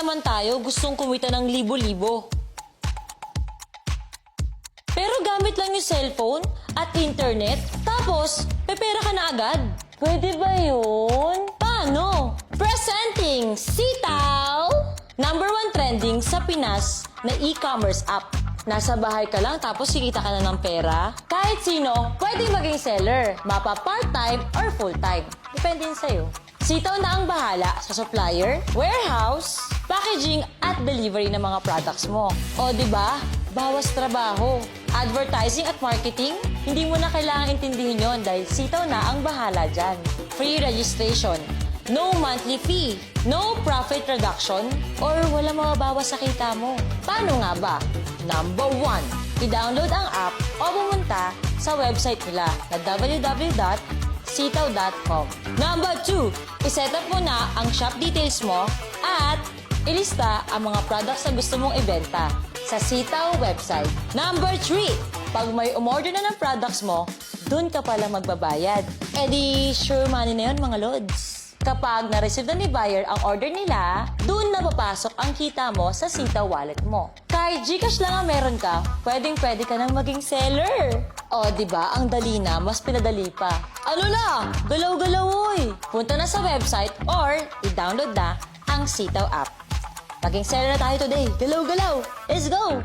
naman tayo gustong kumita ng libo-libo. Pero gamit lang yung cellphone at internet, tapos pepera ka na agad. Pwede ba yun? Paano? Presenting Sitaw! #1 trending sa Pinas na e-commerce app. Nasa bahay ka lang tapos kikita ka na ng pera. Kahit sino, pwede maging seller. Mapa part-time or full-time. Depende yun sa'yo. Sitaw na ang bahala sa supplier, warehouse, packaging at delivery ng mga products mo. O di ba? Bawas trabaho. Advertising at marketing, hindi mo na kailangan intindihin yon dahil Sitaw na ang bahala dyan. Free registration, no monthly fee, no profit reduction, or wala mababawas sa kita mo. Paano nga ba? #1, i-download ang app o pumunta sa website nila na www.sitaw.com. #2, iset up mo na ang shop details mo at ilista ang mga products na gusto mong ibenta sa Sitaw website. #3, pag may umorder na ng products mo, dun ka pala magbabayad. E di sure money na yun mga lods. Kapag na-receive na ni buyer ang order nila, dun na papasok ang kita mo sa Sitaw wallet mo. Kahit GCash lang ang meron ka, pwedeng-pwede ka nang maging seller. O, di ba? Ang dali na, mas pinadali pa. Ano na? Galaw-galaw, oy! Punta na sa website or i-download na ang Sitaw app. Maging seller na tayo today. Galaw-galaw! Let's go!